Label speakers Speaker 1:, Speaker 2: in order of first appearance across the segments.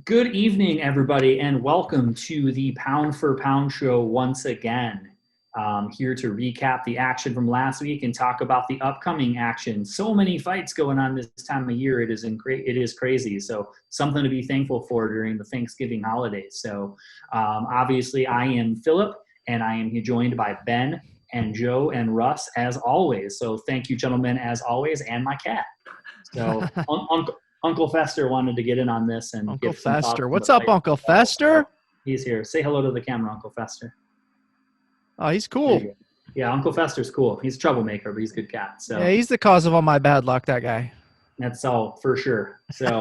Speaker 1: Good evening, everybody, and welcome to the Pound for Pound show once again. Here to recap the action from last week and talk about the upcoming action. So many fights going on this time of year. It is crazy. So something to be thankful for during the Thanksgiving holidays. So obviously, I am Philip, and I am here joined by Ben and Joe and Russ as always. So thank you, gentlemen, as always, and my cat. So Uncle Fester wanted to get in on this and
Speaker 2: Uncle
Speaker 1: give some thoughts.
Speaker 2: Fester. What's up, Uncle Fester?
Speaker 1: He's here. Say hello to the camera, Uncle Fester.
Speaker 2: Oh, he's cool.
Speaker 1: Yeah, Uncle Fester's cool. He's a troublemaker, but he's a good cat. So
Speaker 2: yeah, he's the cause of all my bad luck, that guy.
Speaker 1: That's all for sure. So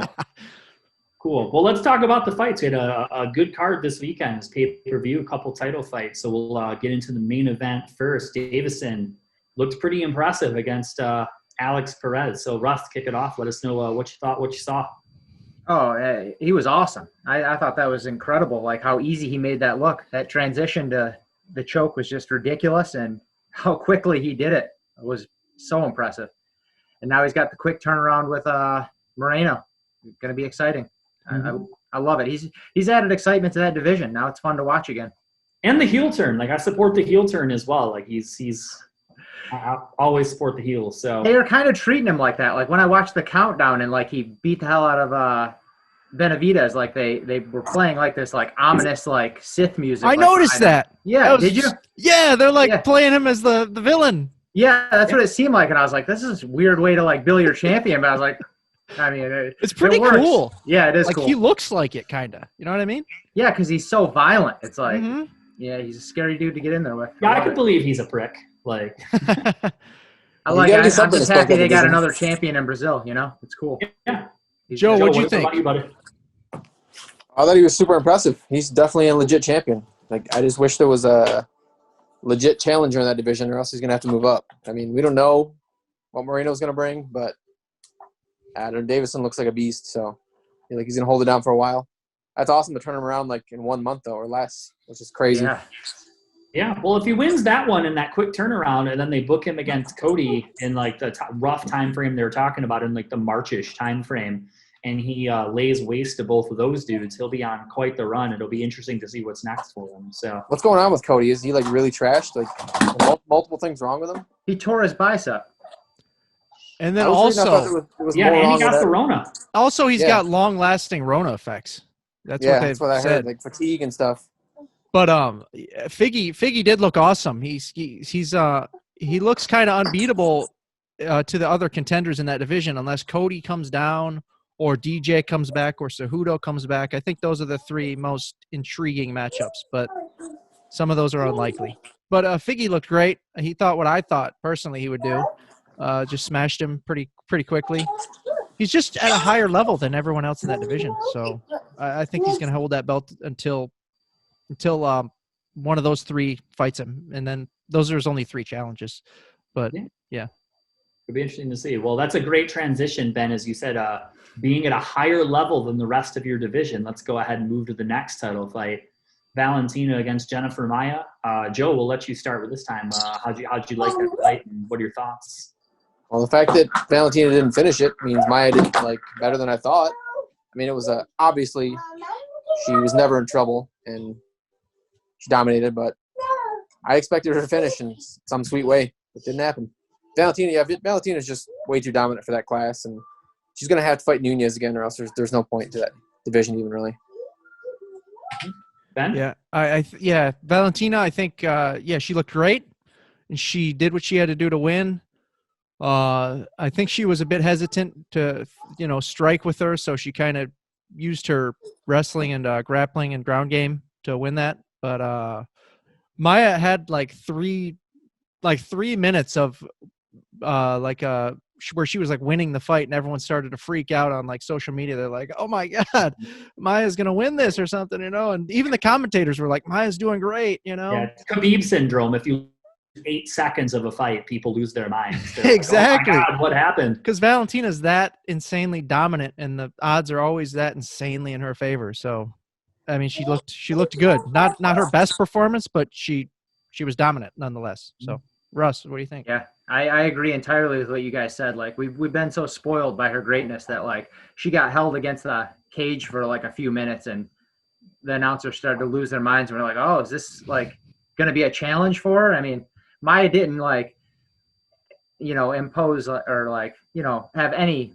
Speaker 1: cool. Well, let's talk about the fights. We had a good card this weekend. It's pay-per-view, a couple title fights. So we'll get into the main event first. Davison looked pretty impressive against Alex Perez. So Russ, kick it off. Let us know what you thought, what you saw.
Speaker 3: Oh, he was awesome. I thought that was incredible, like how easy he made that look. That transition to the choke was just ridiculous, and how quickly he did it was so impressive. And now he's got the quick turnaround with Moreno. It's going to be exciting. Mm-hmm. I love it. He's added excitement to that division. Now it's fun to watch again.
Speaker 1: And the heel turn. Like, I support the heel turn as well. Like, I always support the heels. So
Speaker 3: they are kind of treating him like that. Like when I watched the countdown and like he beat the hell out of Benavidez, like they were playing like this like ominous like Sith music.
Speaker 2: I noticed that.
Speaker 3: Yeah, did you?
Speaker 2: Yeah, they're like playing him as the villain.
Speaker 3: Yeah, that's what it seemed like, and I was like, this is a weird way to like bill your champion. But I was like, I mean,
Speaker 2: it's pretty cool.
Speaker 3: Yeah, it is
Speaker 2: like
Speaker 3: cool.
Speaker 2: He looks like it, kind of. You know what I mean?
Speaker 3: Yeah, because he's so violent. It's like, yeah, he's a scary dude to get in there with.
Speaker 1: Yeah, I could believe he's a prick. Like,
Speaker 3: I'm just happy they got another champion in Brazil. You know, it's cool.
Speaker 1: Yeah.
Speaker 2: Joe, what'd you think?
Speaker 4: I thought he was super impressive. He's definitely a legit champion. Like, I just wish there was a legit challenger in that division, or else he's gonna have to move up. I mean, we don't know what Moreno's gonna bring, but Adam Davison looks like a beast. So I feel like he's gonna hold it down for a while. That's awesome to turn him around like in 1 month though, or less, which is crazy.
Speaker 1: Yeah, well, if he wins that one in that quick turnaround, and then they book him against Cody in like the rough time frame they were talking about, in like the Marchish time frame, and he lays waste to both of those dudes, he'll be on quite the run. It'll be interesting to see what's next for him. So
Speaker 4: what's going on with Cody? Is he like really trashed? Like multiple things wrong with him?
Speaker 3: He tore his bicep.
Speaker 2: And then also,
Speaker 1: and he got the Rona.
Speaker 2: Also, he's got long-lasting Rona effects. That's what I
Speaker 4: heard, like fatigue and stuff.
Speaker 2: But Figgy did look awesome. He looks kind of unbeatable to the other contenders in that division, unless Cody comes down or DJ comes back or Cejudo comes back. I think those are the three most intriguing matchups, but some of those are unlikely. But Figgy looked great. He thought what I thought personally he would do. Just smashed him pretty quickly. He's just at a higher level than everyone else in that division. So I think he's going to hold that belt until one of those three fights him. And then there's only three challenges. But, yeah.
Speaker 1: It'll be interesting to see. Well, that's a great transition, Ben, as you said, being at a higher level than the rest of your division. Let's go ahead and move to the next title fight. Valentina against Jennifer Maia. Joe, we'll let you start with this time. How'd you like that fight, and what are your thoughts?
Speaker 4: Well, the fact that Valentina didn't finish it means Maia did better than I thought. I mean, it was obviously she was never in trouble and she dominated, but I expected her to finish in some sweet way. It didn't happen. Valentina's just way too dominant for that class, and she's going to have to fight Nunez again, or else there's no point to that division even really.
Speaker 1: Ben?
Speaker 2: Yeah, Valentina, I think, she looked great, and she did what she had to do to win. I think she was a bit hesitant to, strike with her, so she kind of used her wrestling and grappling and ground game to win that. But Maia had like three minutes of where she was like winning the fight, and everyone started to freak out on like social media. They're like, "Oh my God, Maia's gonna win this" or something, And even the commentators were like, "Maia's doing great,"
Speaker 1: Yeah, Khabib syndrome. If you 8 seconds of a fight, people lose their minds.
Speaker 2: Exactly.
Speaker 1: Like, oh my God, what happened?
Speaker 2: Because Valentina's that insanely dominant, and the odds are always that insanely in her favor. So, I mean, she looked good. Not her best performance, but she was dominant nonetheless. So. Russ, what do you think?
Speaker 3: Yeah, I agree entirely with what you guys said. Like we've been so spoiled by her greatness that like she got held against the cage for like a few minutes, and the announcers started to lose their minds. And we're like, oh, is this like going to be a challenge for her? I mean, Maya didn't like, impose or like, have any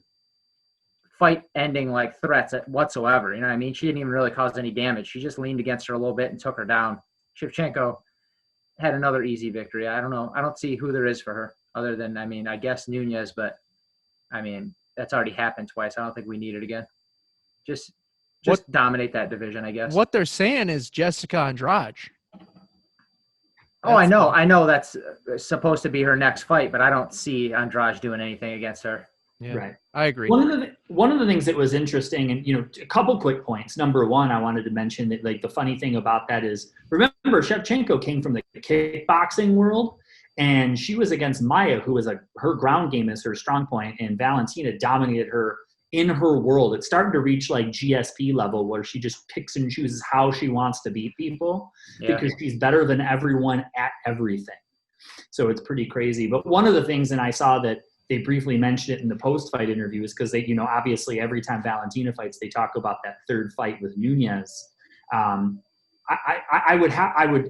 Speaker 3: fight ending like threats whatsoever. You know what I mean? She didn't even really cause any damage. She just leaned against her a little bit and took her down. Shevchenko had another easy victory. I don't know. I don't see who there is for her other than, I mean, I guess Nunez, but I mean, that's already happened twice. I don't think we need it again. Just dominate that division, I guess.
Speaker 2: What they're saying is Jessica Andrade.
Speaker 3: I know that's supposed to be her next fight, but I don't see Andrade doing anything against her.
Speaker 2: Yeah,
Speaker 1: right.
Speaker 2: I agree.
Speaker 1: One of the things that was interesting, and a couple quick points. Number one, I wanted to mention that like the funny thing about that is, remember Shevchenko came from the kickboxing world, and she was against Maya, who was her ground game is her strong point, and Valentina dominated her in her world. It started to reach like GSP level where she just picks and chooses how she wants to beat people because she's better than everyone at everything. So it's pretty crazy. But one of the things, and I saw that they briefly mentioned it in the post-fight interviews because they, obviously every time Valentina fights, they talk about that third fight with Nunez. I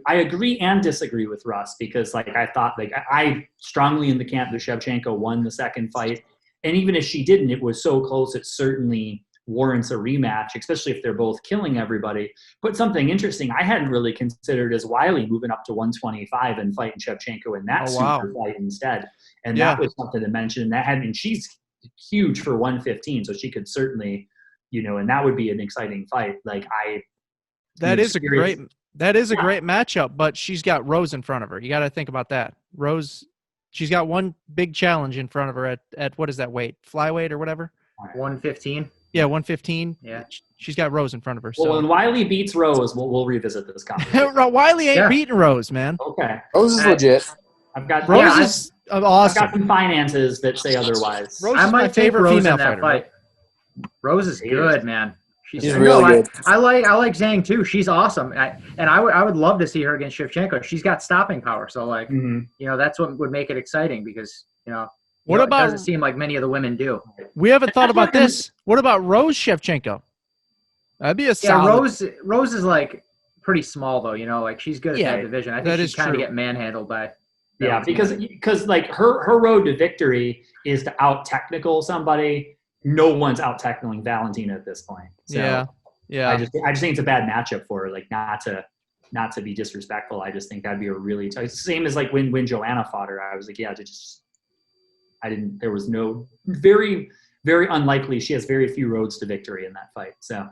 Speaker 1: agree and disagree with Russ because like I thought like I strongly in the camp that Shevchenko won the second fight, and even if she didn't, it was so close it certainly warrants a rematch, especially if they're both killing everybody. But something interesting I hadn't really considered is Wiley moving up to 125 and fighting Shevchenko in that super fight instead. And that was something to mention. And she's huge for 115, so she could certainly, and that would be an exciting fight.
Speaker 2: That is a great matchup, but she's got Rose in front of her. You got to think about that. Rose, she's got one big challenge in front of her at what is that weight? Flyweight or whatever?
Speaker 3: 115.
Speaker 2: Yeah, 115.
Speaker 3: Yeah.
Speaker 2: She's got Rose in front of her.
Speaker 1: Well,
Speaker 2: so.
Speaker 1: when Wiley beats Rose, we'll revisit this conversation.
Speaker 2: Wiley ain't beating Rose, man.
Speaker 1: Okay.
Speaker 4: Rose is legit.
Speaker 1: I've got
Speaker 2: Rose is awesome.
Speaker 1: I've got some finances that say otherwise.
Speaker 2: Rose
Speaker 3: I
Speaker 2: is
Speaker 3: might
Speaker 2: my
Speaker 3: take
Speaker 2: favorite
Speaker 3: Rose
Speaker 2: female
Speaker 3: in that
Speaker 2: fighter.
Speaker 3: fight. Rose is good, man.
Speaker 4: She's really good.
Speaker 3: I like Zhang too. She's awesome. I would love to see her against Shevchenko. She's got stopping power. So like, that's what would make it exciting because,
Speaker 2: what about,
Speaker 3: it doesn't seem like many of the women do.
Speaker 2: We haven't thought about this. What about Rose Shevchenko? That'd be a solid.
Speaker 3: Rose is like pretty small though, like she's good at that division. I think she's kind of get manhandled by.
Speaker 1: Yeah, because like her road to victory is to out technical somebody. No one's out technicaling Valentina at this point. So
Speaker 2: yeah.
Speaker 1: I just think it's a bad matchup for her. Like not to be disrespectful. I just think that'd be a really tough. Same as like when Joanna fought her. I was like, there was no very, very unlikely. She has very few roads to victory in that fight. So,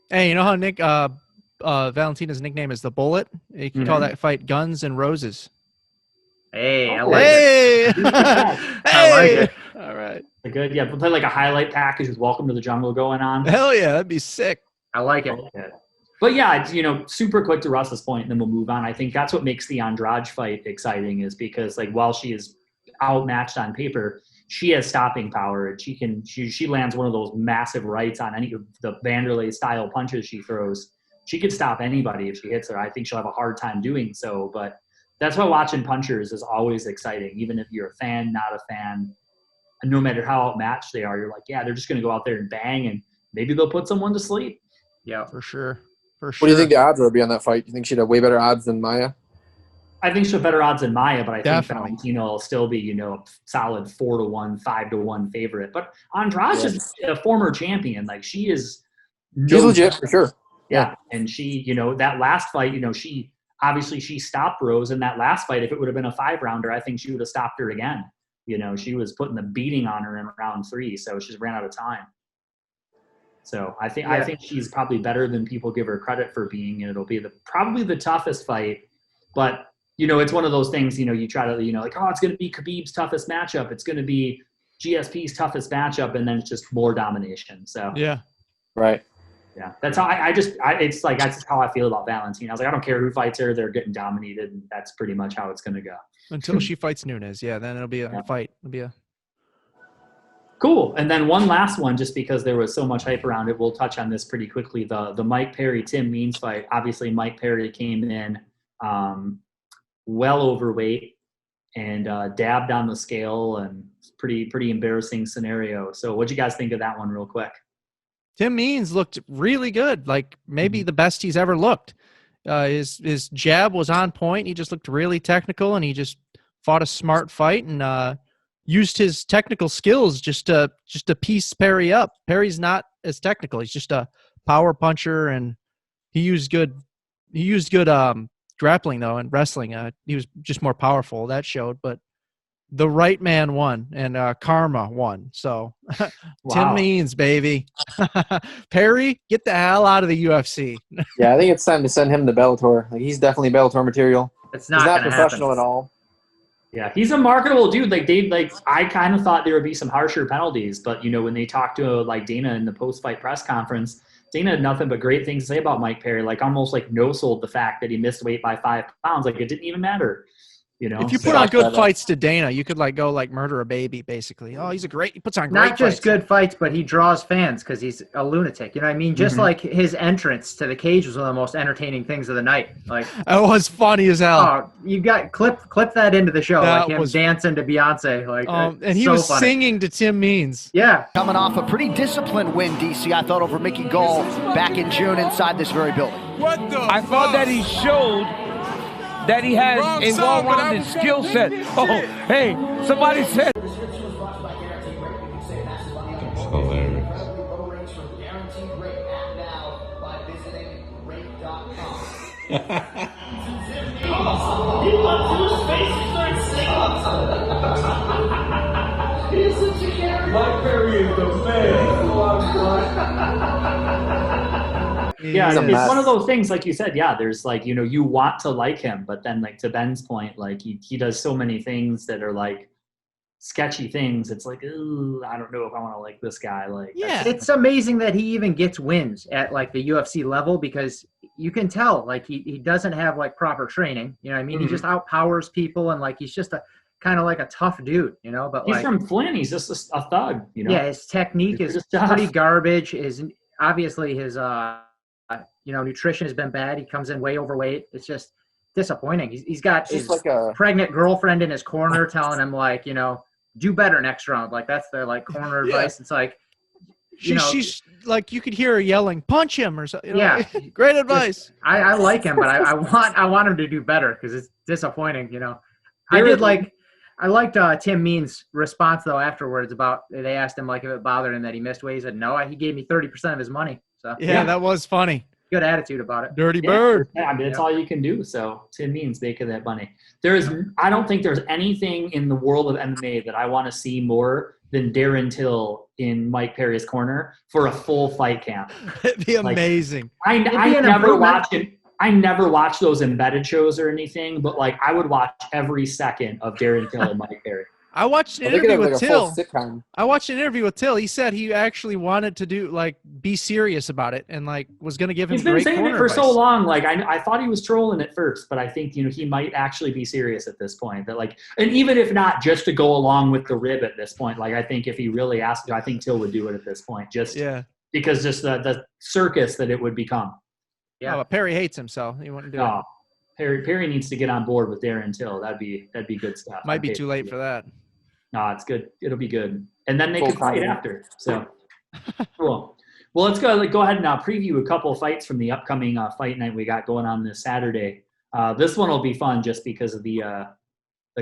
Speaker 2: hey, you know how Valentina's nickname is the Bullet? You can call that fight Guns and Roses.
Speaker 3: Hey, I like it.
Speaker 2: I like it. All right.
Speaker 1: Good. Yeah, we'll play like a highlight package with Welcome to the Jungle going on.
Speaker 2: Hell yeah, that'd be sick.
Speaker 3: I like it.
Speaker 1: But yeah, it's, super quick to Russ's point, and then we'll move on. I think that's what makes the Andrade fight exciting is because like while she is outmatched on paper, she has stopping power, and she lands one of those massive rights on any of the Vanderlei style punches she throws. She could stop anybody if she hits her. I think she'll have a hard time doing so, but that's why watching punchers is always exciting, even if you're a fan, not a fan. And no matter how outmatched they are, you're like, yeah, they're just going to go out there and bang, and maybe they'll put someone to sleep.
Speaker 3: Yeah,
Speaker 2: for sure.
Speaker 4: What do you think the odds would be on that fight? Do you think she'd have way better odds than Maya?
Speaker 1: I think she'll have better odds than Maya, but I think Valentina will still be, a solid 4-1, 5-1 favorite. But Andrade is a former champion. Like she is.
Speaker 4: She's legit for sure.
Speaker 1: Yeah, and she, that last fight, she stopped Rose in that last fight. If it would have been a 5-rounder, I think she would have stopped her again. She was putting the beating on her in round 3, so she just ran out of time. So I think she's probably better than people give her credit for being, and it'll be probably the toughest fight. But it's one of those things. You try to like, oh, it's going to be Khabib's toughest matchup. It's going to be GSP's toughest matchup, and then it's just more domination. So
Speaker 2: yeah,
Speaker 4: right.
Speaker 1: Yeah, that's how it's like that's how I feel about Valentina. I was like, I don't care who fights her; they're getting dominated, and that's pretty much how it's going to go
Speaker 2: until she fights Nunez. Yeah, then it'll be a fight. It'll be a
Speaker 1: cool. And then one last one, just because there was so much hype around it, we'll touch on this pretty quickly. The Mike Perry Tim Means fight. Obviously, Mike Perry came in well overweight. and dabbed on the scale, and pretty embarrassing scenario. So what'd you guys think of that one real quick?
Speaker 2: Tim Means looked really good, like maybe the best he's ever looked. His jab was on point. He just looked really technical, and he just fought a smart fight and used his technical skills just to piece Perry up. Perry's not as technical. He's just a power puncher, and he used good grappling though and wrestling. He was just more powerful. That showed, but the right man won, and karma won. So Tim Means, baby. Perry, get the hell out of the UFC.
Speaker 4: Yeah, I think it's time to send him to Bellator. Like, he's definitely Bellator material.
Speaker 3: It's
Speaker 4: He's not professional at all.
Speaker 1: Yeah, he's a marketable dude. I kind of thought there would be some harsher penalties, but when they talked to Dana in the post-fight press conference, Dana had nothing but great things to say about Mike Perry. Almost no-sold the fact that he missed weight by 5 pounds. It didn't even matter.
Speaker 2: If you put on good fights to Dana, you could go murder a baby, basically. Oh, he puts on great
Speaker 3: Not just
Speaker 2: fights.
Speaker 3: good fights, but he draws fans because he's a lunatic. You know what I mean? Just like his entrance to the cage was one of the most entertaining things of the night. It
Speaker 2: was funny as hell.
Speaker 3: Oh, you got clip that into the show,
Speaker 2: that
Speaker 3: him dancing to Beyonce.
Speaker 2: And he was funny. Singing to Tim Means.
Speaker 3: Yeah.
Speaker 5: Coming off a pretty disciplined win, DC, I thought, over Mickey Gall back in June inside this very building.
Speaker 6: I thought that he showed that he has a well-rounded skill set. Oh, hey, somebody said.
Speaker 7: That's hilarious.
Speaker 6: Mike Perry is the man.
Speaker 1: Yeah, it's one of those things, like you said. Yeah, there's you want to like him, but then to Ben's point, he does so many things that are sketchy things. It's ooh, I don't know if I want to like this guy.
Speaker 3: Yeah, it's amazing that he even gets wins at the UFC level, because you can tell he doesn't have proper training. You know what I mean? He just outpowers people, and he's just a kind of a tough dude, But
Speaker 1: he's from Flint. He's just a thug,
Speaker 3: Yeah, his technique is pretty garbage. Obviously his nutrition has been bad. He comes in way overweight. It's just disappointing. He's got his pregnant girlfriend in his corner telling him do better next round. That's their corner advice. It's
Speaker 2: she's you could hear her yelling, punch him or something.
Speaker 3: Yeah.
Speaker 2: Great advice.
Speaker 3: I like him, but I want him to do better, because it's disappointing. I liked Tim Means' response though afterwards they asked him if it bothered him that he missed weight. He said no. He gave me 30% of his money. So
Speaker 2: yeah, that was funny.
Speaker 3: Good attitude about it.
Speaker 2: Dirty bird.
Speaker 1: Yeah, that's all you can do. So Tim Means making that money. I don't think there's anything in the world of MMA that I want to see more than Darren Till in Mike Perry's corner for a full fight camp.
Speaker 2: It'd be amazing.
Speaker 1: I never watch it. I never watch those embedded shows or anything, but I would watch every second of Darren Till and Mike Perry.
Speaker 2: I watched an interview with Till. I watched an interview with Till. He said he actually wanted to do be serious about it, and was going to give him.
Speaker 1: He's been saying it for
Speaker 2: advice.
Speaker 1: so long. I thought he was trolling at first, but I think he might actually be serious at this point. That and even if not, just to go along with the rib at this point. I think if he really asked to, I think Till would do it at this point. Because the circus that it would become.
Speaker 2: Yeah, but Perry hates him, so he wouldn't do it.
Speaker 1: Perry needs to get on board with Darren Till. That'd be good stuff.
Speaker 2: Might be too late for that.
Speaker 1: No, it's good. It'll be good. And then they could fight after. So cool. Well, let's go ahead and preview a couple of fights from the upcoming fight night we got going on this Saturday. This one will be fun just because of the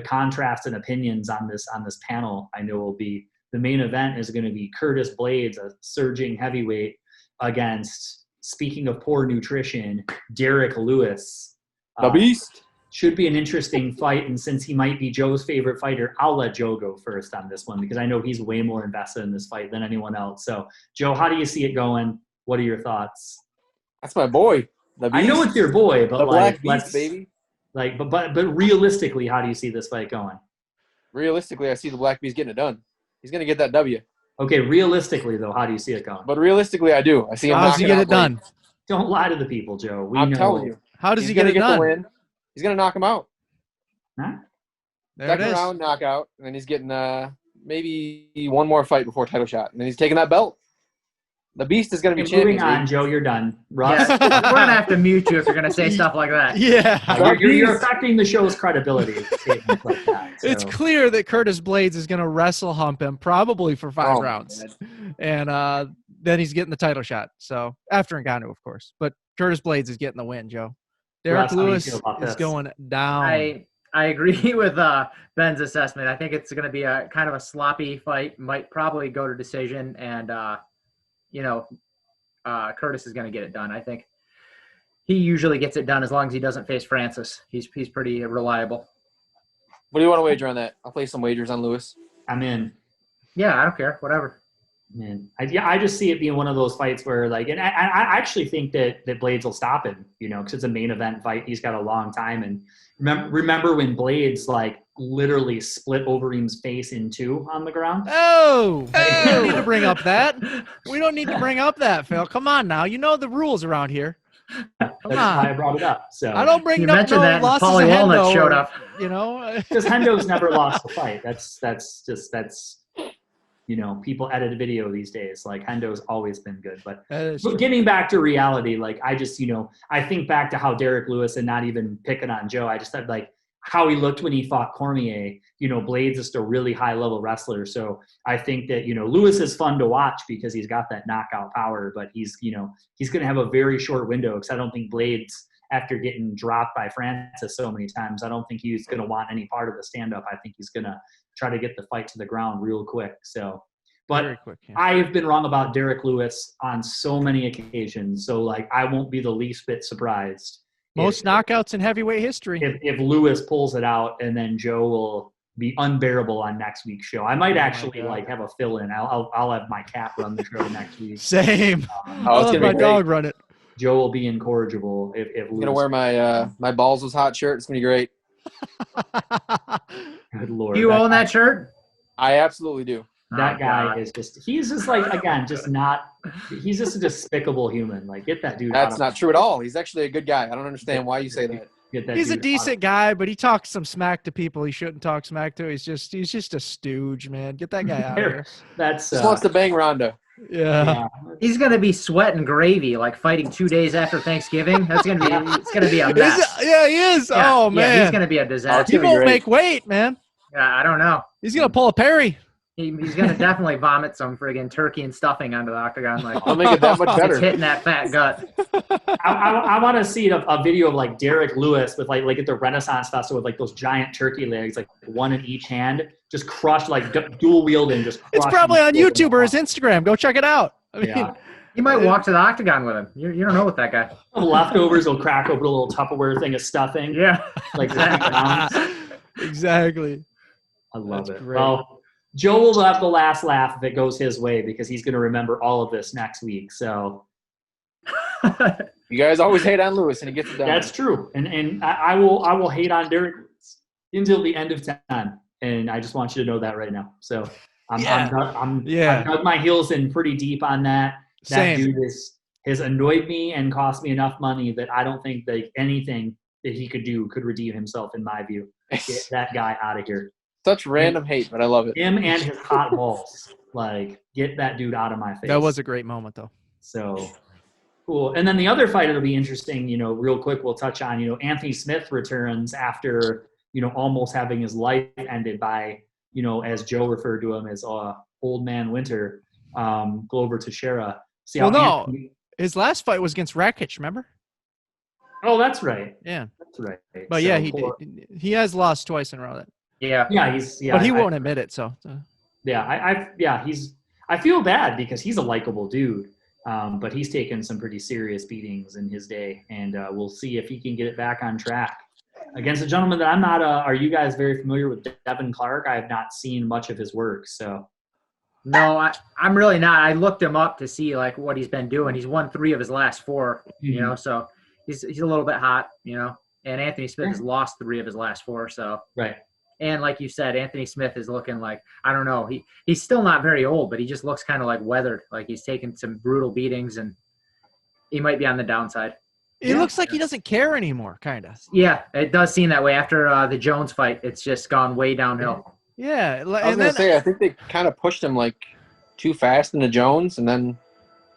Speaker 1: contrast and opinions on this panel. I know will be the main event is going to be Curtis Blaydes, a surging heavyweight, against, speaking of poor nutrition, Derek Lewis.
Speaker 4: The Beast.
Speaker 1: Should be an interesting fight, and since he might be Joe's favorite fighter, I'll let Joe go first on this one because I know he's way more invested in this fight than anyone else. So, Joe, how do you see it going? What are your thoughts?
Speaker 4: That's my boy. The Beast.
Speaker 1: I know it's your boy, but
Speaker 4: the Black Beast, baby.
Speaker 1: But realistically, how do you see this fight going?
Speaker 4: Realistically, I see the Black Beast getting it done. He's gonna get that W.
Speaker 1: Okay, realistically though, how do you see it going?
Speaker 4: But realistically, I do. I see him.
Speaker 2: How does he get it done?
Speaker 1: Don't lie to the people, Joe.
Speaker 4: I'm telling you.
Speaker 2: How does he get it done?
Speaker 4: The win. He's gonna knock him out.
Speaker 1: Huh?
Speaker 2: Second
Speaker 4: round knockout, and then he's getting maybe one more fight before title shot, and then he's taking that belt. The Beast is going to be
Speaker 1: Moving
Speaker 4: champion.
Speaker 1: on, Joe, you're done. Russ,
Speaker 3: Yeah, we're gonna have to mute you if you're gonna say stuff like that.
Speaker 2: Yeah.
Speaker 1: you're affecting the show's credibility with statements like that.
Speaker 2: It's
Speaker 1: so.
Speaker 2: clear that Curtis Blaydes is going to wrestle hump him probably for 5
Speaker 4: Oh,
Speaker 2: rounds.
Speaker 4: man.
Speaker 2: And then he's getting the title shot. So after Ngannou, of course. But Curtis Blaydes is getting the win, Joe. Derek
Speaker 1: Russ, how do you
Speaker 2: Lewis
Speaker 1: feel about
Speaker 2: is
Speaker 1: this?
Speaker 2: going down.
Speaker 3: I agree with Ben's assessment. I think it's going to be a kind of a sloppy fight. Might probably go to decision, and Curtis is going to get it done. I think he usually gets it done as long as he doesn't face Francis. He's pretty reliable.
Speaker 4: What do you want to wager on that? I'll play some wagers on Lewis.
Speaker 1: I'm in.
Speaker 3: Yeah, I don't care. Whatever.
Speaker 1: Man, I just see it being one of those fights where, like, and I actually think that Blaydes will stop him, because it's a main event fight. He's got a long time. And remember when Blaydes, like, literally split Overeem's face in two on the ground?
Speaker 2: Oh, we don't need to bring up that. We don't need to bring up that, Phil. Come on now. You know the rules around here.
Speaker 1: That's why I brought it up. So
Speaker 2: I don't bring
Speaker 3: You
Speaker 2: up
Speaker 3: mentioned that, and
Speaker 2: losses
Speaker 3: Paulie
Speaker 2: of
Speaker 3: Walnut
Speaker 2: Hendo
Speaker 3: showed
Speaker 2: or,
Speaker 3: up.
Speaker 1: because Hendo's never lost a fight. That's people edit a video these days. Like, Hendo's always been good. But getting back to reality, like, I just, I think back to how Derek Lewis, and not even picking on Joe, I just said, like, how he looked when he fought Cormier. Blaydes is just a really high level wrestler. So I think that, Lewis is fun to watch because he's got that knockout power, but he's going to have a very short window, because I don't think Blaydes, after getting dropped by Francis so many times, I don't think he's going to want any part of the stand-up. I think he's going to try to get the fight to the ground real quick. So, but
Speaker 2: very quick, yeah.
Speaker 1: I have been wrong about Derek Lewis on so many occasions. So, like, I won't be the least bit surprised.
Speaker 2: Most knockouts in heavyweight history.
Speaker 1: If Lewis pulls it out, and then Joe will be unbearable on next week's show. I might actually have a fill-in. I'll have my cat run the show next week.
Speaker 2: Same.
Speaker 4: Oh,
Speaker 2: I'll
Speaker 4: it's
Speaker 2: let
Speaker 4: gonna
Speaker 2: my
Speaker 4: be
Speaker 2: dog
Speaker 4: great.
Speaker 2: run it.
Speaker 1: Joe will be incorrigible if
Speaker 4: I'm
Speaker 1: Lewis.
Speaker 4: gonna wear my my balls was hot shirt. It's gonna be great.
Speaker 1: Good Lord.
Speaker 3: Do you own that shirt?
Speaker 4: I absolutely do.
Speaker 1: That
Speaker 3: Oh,
Speaker 1: guy
Speaker 3: God.
Speaker 1: is he's just like, again, he's just a despicable human. Like, get that dude out
Speaker 4: That's
Speaker 1: of
Speaker 4: not true at all. He's actually a good guy. I don't understand why you say that.
Speaker 1: Get that
Speaker 2: He's a
Speaker 1: dude out
Speaker 2: decent guy, but he talks some smack to people he shouldn't talk smack to. He's just a stooge, man. Get that guy out of here.
Speaker 1: That's
Speaker 4: Just wants to bang Ronda.
Speaker 2: Yeah.
Speaker 3: He's gonna be sweating gravy, like fighting 2 days after Thanksgiving. It's gonna be a mess.
Speaker 2: Yeah, he is.
Speaker 3: Yeah,
Speaker 2: Oh,
Speaker 3: yeah,
Speaker 2: man.
Speaker 3: he's gonna be a disaster.
Speaker 2: He
Speaker 4: gonna be
Speaker 2: won't
Speaker 4: great.
Speaker 2: make weight, man.
Speaker 3: I don't know.
Speaker 2: He's going to pull a Perry.
Speaker 3: He's gonna definitely vomit some friggin' turkey and stuffing onto the octagon. Like,
Speaker 4: I'll make it that much
Speaker 3: it's
Speaker 4: better.
Speaker 3: hitting that fat gut.
Speaker 1: I want to see a video of, like, Derek Lewis with like at the Renaissance Festival with, like, those giant turkey legs, like one in each hand, just crushed, like dual wielding. Just
Speaker 2: It's
Speaker 1: crushed
Speaker 2: probably on
Speaker 1: and-
Speaker 2: YouTube or his Instagram. Go check it out. I mean,
Speaker 1: Yeah.
Speaker 3: He might walk to the octagon with him. You don't know what that guy.
Speaker 1: Leftovers will crack open a little Tupperware thing of stuffing.
Speaker 3: Yeah.
Speaker 1: Like 50 pounds.
Speaker 2: exactly.
Speaker 1: I love
Speaker 2: That's
Speaker 1: it.
Speaker 2: great.
Speaker 1: Well, Joe will have the last laugh if it goes his way, because he's going to remember all of this next week. So
Speaker 4: You guys always hate on Lewis, and he gets it done.
Speaker 1: that's true. And I will hate on Derek until the end of time. And I just want you to know that right now. So I've dug my heels in pretty deep on that. That
Speaker 2: Same.
Speaker 1: dude has annoyed me and cost me enough money that I don't think that anything that he could do could redeem himself, in my view. Get that guy out of here.
Speaker 4: Such random hate, but I love it.
Speaker 1: Him and his hot balls. Like, get that dude out of my face.
Speaker 2: That was a great moment, though.
Speaker 1: So cool. And then the other fight that'll be interesting, real quick, we'll touch on, Anthony Smith returns after, almost having his life ended by, as Joe referred to him as old man winter, Glover Teixeira. See how Anthony,
Speaker 2: his last fight was against Rakic, remember?
Speaker 1: Oh, that's right.
Speaker 2: Yeah.
Speaker 1: That's right.
Speaker 2: But
Speaker 1: So,
Speaker 2: yeah, he has lost twice in a row.
Speaker 3: Yeah.
Speaker 1: Yeah,
Speaker 2: But he won't admit it, so.
Speaker 1: I feel bad because he's a likable dude. But he's taken some pretty serious beatings in his day, and we'll see if he can get it back on track against a gentleman that I'm not. Are you guys very familiar with Devin Clark? I have not seen much of his work, so.
Speaker 3: No, I'm really not. I looked him up to see like what he's been doing. He's won 3 of his last 4, so he's a little bit hot, and Anthony Smith has lost 3 of his last 4, so.
Speaker 1: Right.
Speaker 3: And like you said, Anthony Smith is looking like, I don't know, he's still not very old, but he just looks kind of like weathered. Like he's taken some brutal beatings, and he might be on the downside.
Speaker 2: It looks like he doesn't care anymore, kind of.
Speaker 3: Yeah, it does seem that way. After the Jones fight, it's just gone way downhill.
Speaker 2: Yeah.
Speaker 4: I was going to say, I think they kind of pushed him like too fast into Jones, and then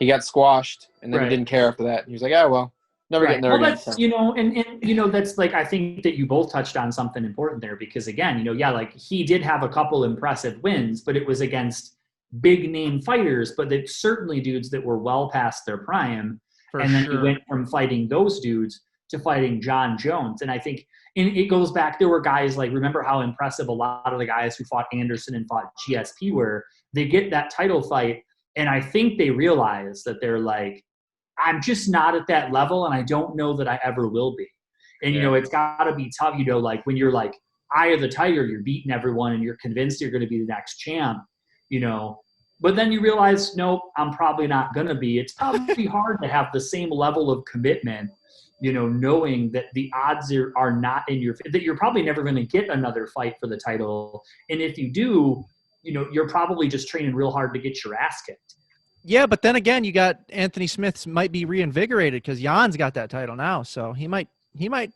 Speaker 4: he got squashed, and then
Speaker 1: Right.
Speaker 4: he didn't care after that. He was like, "Oh well, never getting there
Speaker 1: Well,
Speaker 4: again."
Speaker 1: that's, and that's like, I think that you both touched on something important there, because again, like he did have a couple impressive wins, but it was against big name fighters, but they certainly dudes that were well past their prime. And then he went from fighting those dudes to fighting John Jones. And I think, and it goes back, there were guys like, remember how impressive a lot of the guys who fought Anderson and fought GSP were. They get that title fight, and I think they realize that they're like, I'm just not at that level, and I don't know that I ever will be. And, it's got to be tough, like when you're like eye of the tiger, you're beating everyone and you're convinced you're going to be the next champ, but then you realize, nope, I'm probably not going to be. It's probably hard to have the same level of commitment, knowing that the odds are not in your – that you're probably never going to get another fight for the title. And if you do, you're probably just training real hard to get your ass kicked.
Speaker 2: Yeah, but then again, you got Anthony Smith might be reinvigorated because Jan's got that title now, so he might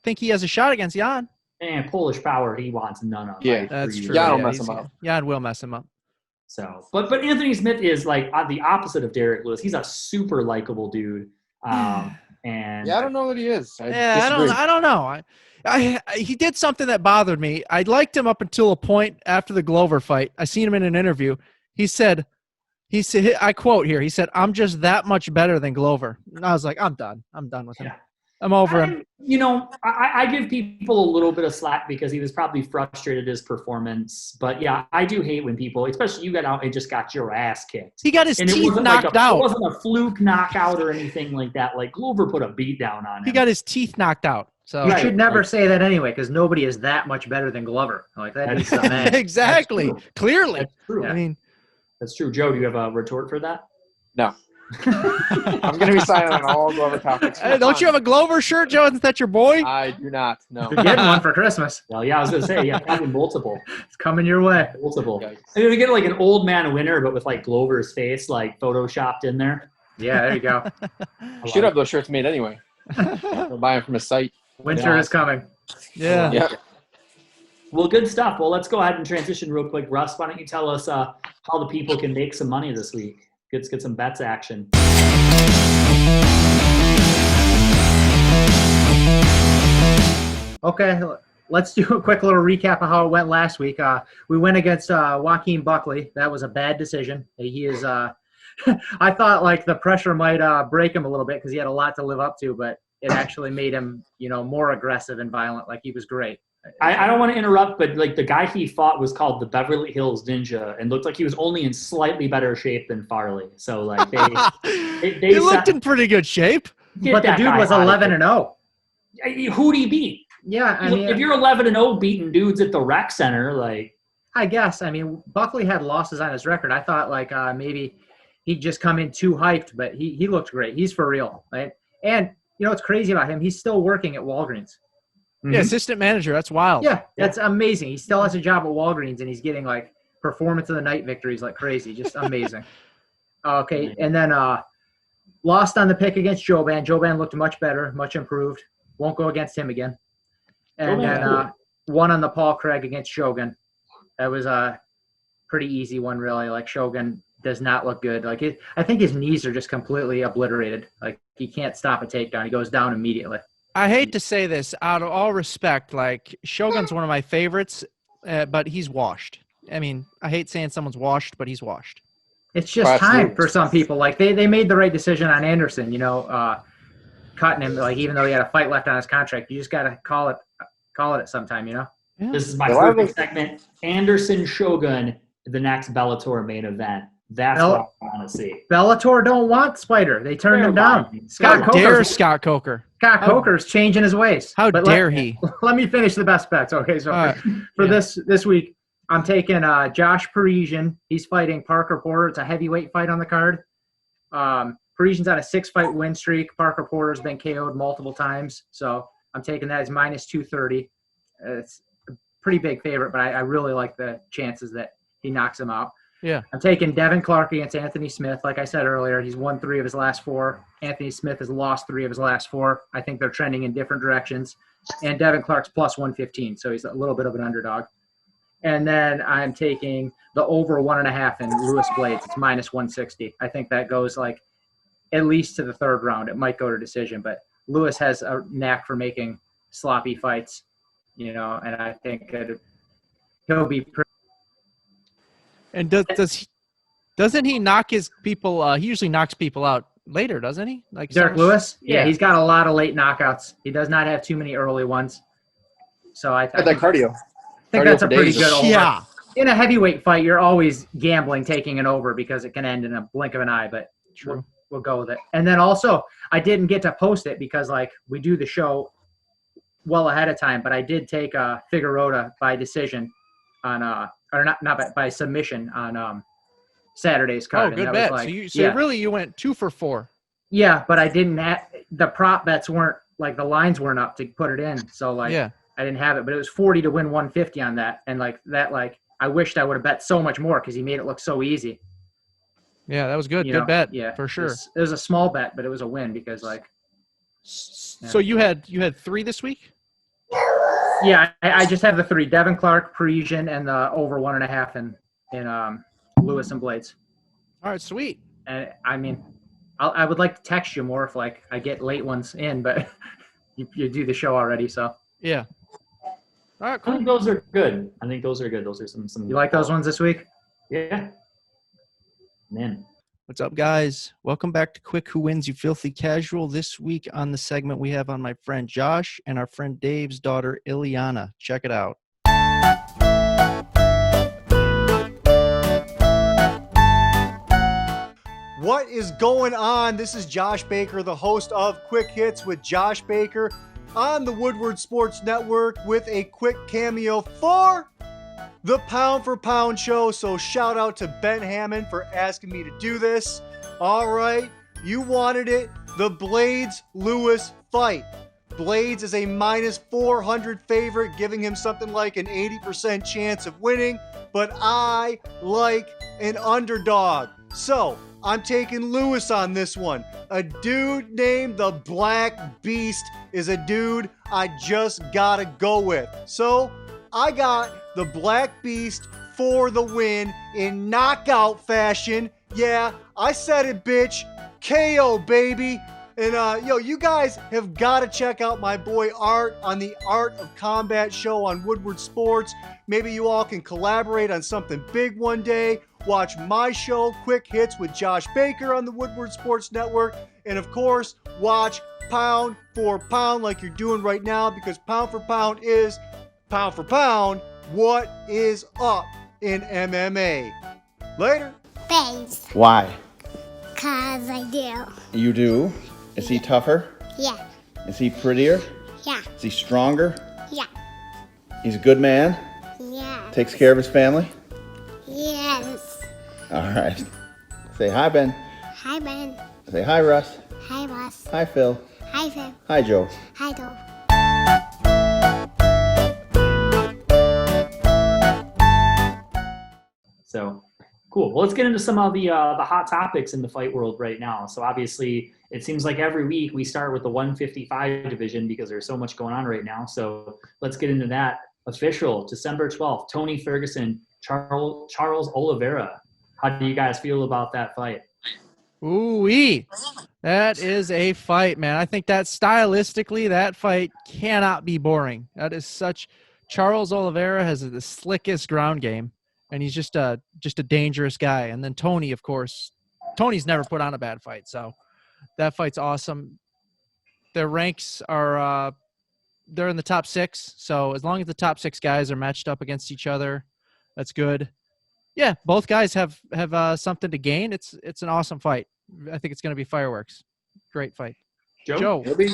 Speaker 2: think he has a shot against Jan.
Speaker 1: And Polish power, he wants none of.
Speaker 4: Yeah,
Speaker 2: that's true.
Speaker 4: Jan will mess him up.
Speaker 2: Jan will mess him up.
Speaker 1: So, but Anthony Smith is like the opposite of Derek Lewis. He's a super likable dude. And
Speaker 4: I don't know that he is.
Speaker 2: I don't know. He did something that bothered me. I liked him up until a point after the Glover fight. I seen him in an interview. He said, I quote here, he said, "I'm just that much better than Glover." And I was like, I'm done with him.
Speaker 1: Yeah.
Speaker 2: I'm over him.
Speaker 1: I give people a little bit of slack because he was probably frustrated at his performance. But yeah, I do hate when people, especially you got out and just got your ass kicked.
Speaker 2: He got his teeth knocked out.
Speaker 1: It wasn't a fluke knockout or anything like that. Like Glover put a beat down on him.
Speaker 2: He got his teeth knocked out. So
Speaker 3: you should never say that anyway, because nobody is that much better than Glover. Like that is the man.
Speaker 2: Exactly. Clearly.
Speaker 1: That's true.
Speaker 2: I mean,
Speaker 1: that's true. Joe, do you have a retort for that?
Speaker 4: No. I'm going to be silent on all Glover topics.
Speaker 2: Hey, don't you have a Glover shirt, Joe? Isn't that your boy?
Speaker 4: I do not. No.
Speaker 3: You're getting one for Christmas.
Speaker 1: Well, yeah, I was going to say, probably multiple.
Speaker 3: It's coming your way.
Speaker 1: Multiple.
Speaker 4: Yikes.
Speaker 1: I mean, we get like an old man winner, but with like Glover's face like photoshopped in there.
Speaker 3: Yeah, there you go.
Speaker 4: Should have those shirts made anyway. I'll buy them from a site.
Speaker 3: Winter is coming.
Speaker 2: Yeah.
Speaker 4: Yep.
Speaker 1: Well, good stuff. Well, let's go ahead and transition real quick. Russ, why don't you tell us how the people can make some money this week? Let's get some bets action.
Speaker 3: Okay, let's do a quick little recap of how it went last week. We went against Joaquin Buckley. That was a bad decision. He is I thought like the pressure might break him a little bit because he had a lot to live up to, but it actually made him, more aggressive and violent. Like he was great.
Speaker 1: I don't want to interrupt, but like the guy he fought was called the Beverly Hills Ninja and looked like he was only in slightly better shape than Farley. So like they
Speaker 2: he looked in pretty good shape.
Speaker 3: But the dude was 11-0.
Speaker 1: Who'd he beat?
Speaker 3: Yeah, I mean,
Speaker 1: if you're 11-0 beating dudes at the rec center, like
Speaker 3: I guess. I mean, Buckley had losses on his record. I thought like maybe he'd just come in too hyped, but he looked great. He's for real, right? And what's crazy about him? He's still working at Walgreens.
Speaker 2: Yeah, assistant manager. That's wild.
Speaker 3: Yeah, that's amazing. He still has a job at Walgreens, and he's getting like performance of the night victories like crazy. Just amazing. Okay, and then lost on the pick against Joban. Joban looked much better, much improved. Won't go against him again. And then won on the Paul Craig against Shogun. That was a pretty easy one, really. Like Shogun does not look good. Like I think his knees are just completely obliterated. Like he can't stop a takedown. He goes down immediately.
Speaker 2: I hate to say this, out of all respect, like Shogun's one of my favorites, but he's washed. I mean, I hate saying someone's washed, but he's washed.
Speaker 3: It's just time for some people. Like they made the right decision on Anderson, cutting him. Like even though he had a fight left on his contract, you just gotta call it at some time,
Speaker 2: Yeah.
Speaker 1: This is my perfect segment. Anderson Shogun, the next Bellator main event. That's what I want to see.
Speaker 3: Bellator don't want Spider. They turned him down.
Speaker 2: How dare Scott Coker?
Speaker 3: Scott Coker's changing his ways.
Speaker 2: How dare he?
Speaker 3: Let me finish the best bets. Okay, so for this week, I'm taking Josh Parisian. He's fighting Parker Porter. It's a heavyweight fight on the card. Parisian's on a 6-fight win streak. Parker Porter's been KO'd multiple times. So I'm taking that as minus 230. It's a pretty big favorite, but I really like the chances that he knocks him out.
Speaker 2: Yeah.
Speaker 3: I'm taking Devin Clark against Anthony Smith. Like I said earlier, he's won 3 of his last 4. Anthony Smith has lost 3 of his last 4. I think they're trending in different directions. And Devin Clark's plus 115, so he's a little bit of an underdog. And then I'm taking the over 1.5 in Lewis Blaydes. It's minus 160. I think that goes like at least to the third round. It might go to decision, but Lewis has a knack for making sloppy fights, and I think that he'll be pretty.
Speaker 2: And doesn't he knock his people? He usually knocks people out later, doesn't he? Like
Speaker 3: Derek Lewis? Yeah, he's got a lot of late knockouts. He does not have too many early ones. So I think
Speaker 4: that cardio.
Speaker 3: I think that's a pretty
Speaker 4: days.
Speaker 3: good over.
Speaker 2: Yeah.
Speaker 3: In a heavyweight fight, you're always gambling taking an over because it can end in a blink of an eye, but
Speaker 2: True.
Speaker 3: We'll go with it. And then also, I didn't get to post it because, we do the show well ahead of time, but I did take Figueiredo by decision on or not by submission on Saturday's card.
Speaker 2: Oh, good
Speaker 3: and
Speaker 2: bet.
Speaker 3: Was
Speaker 2: So really you went 2 for 4.
Speaker 3: Yeah, but I didn't have the prop bets weren't the lines weren't up to put it in. So I didn't have it, but it was 40 to win 150 on that. And I wished I would have bet so much more because he made it look so easy.
Speaker 2: Yeah, that was good. Good bet.
Speaker 3: Yeah,
Speaker 2: for sure.
Speaker 3: It was a small bet, but it was a win because
Speaker 2: So you had 3 this week?
Speaker 3: Yeah, I just have the 3: Devin Clark, Parisian, and the over 1.5 in Lewis and Blaydes.
Speaker 2: All right, sweet.
Speaker 3: And I mean, I would like to text you more if I get late ones in, but you do the show already, so
Speaker 2: yeah. All right,
Speaker 1: I
Speaker 2: cool.
Speaker 1: think those are good. Those are some.
Speaker 3: You like those ones this week?
Speaker 1: Yeah. Man.
Speaker 2: What's up, guys? Welcome back to Quick Who Wins You Filthy Casual. This week on the segment, we have on my friend Josh and our friend Dave's daughter, Ileana. Check it out.
Speaker 7: What is going on? This is Josh Baker, the host of Quick Hits with Josh Baker on the Woodward Sports Network with a quick cameo for the Pound for Pound show. So shout out to Ben Hammond for asking me to do this. All right, you wanted it. The Blaydes-Lewis fight. Blaydes is a minus 400 favorite, giving him something like an 80% chance of winning, but I like an underdog. So I'm taking Lewis on this one. A dude named the Black Beast is a dude I just gotta go with. So I got the Black Beast for the win in knockout fashion. Yeah, I said it, bitch. KO, baby. And you guys have got to check out my boy Art on the Art of Combat show on Woodward Sports. Maybe you all can collaborate on something big one day. Watch my show, Quick Hits with Josh Baker on the Woodward Sports Network. And of course, watch Pound for Pound like you're doing right now, because Pound for Pound is Pound for Pound. What is up in MMA? Later.
Speaker 8: Thanks.
Speaker 9: Why?
Speaker 8: 'Cause I do.
Speaker 9: You do? Is he tougher?
Speaker 8: Yeah.
Speaker 9: Is he prettier?
Speaker 8: Yeah.
Speaker 9: Is he stronger?
Speaker 8: Yeah.
Speaker 9: He's a good man?
Speaker 8: Yeah.
Speaker 9: Takes care of his family?
Speaker 8: Yes.
Speaker 9: All right. Say hi, Ben.
Speaker 8: Hi, Ben.
Speaker 9: Say hi, Russ.
Speaker 8: Hi, Russ.
Speaker 9: Hi, Phil.
Speaker 8: Hi, Phil.
Speaker 9: Hi, Joe.
Speaker 8: Hi, Joe.
Speaker 1: So cool. Well, let's get into some of the hot topics in the fight world right now. So obviously, it seems like every week we start with the 155 division because there's so much going on right now. So let's get into that. Official, December 12th, Tony Ferguson, Charles Oliveira. How do you guys feel about that fight?
Speaker 2: Ooh-wee. That is a fight, man. I think that stylistically, that fight cannot be boring. That is such – Charles Oliveira has the slickest ground game, and he's just a dangerous guy. And then Tony, of course, Tony's never put on a bad fight, so that fight's awesome. Their ranks are they're in the top 6, so as long as the top 6 guys are matched up against each other, that's good. Yeah, both guys have something to gain. It's an awesome fight. I think it's going to be fireworks. Great fight. Joe.
Speaker 4: It'll be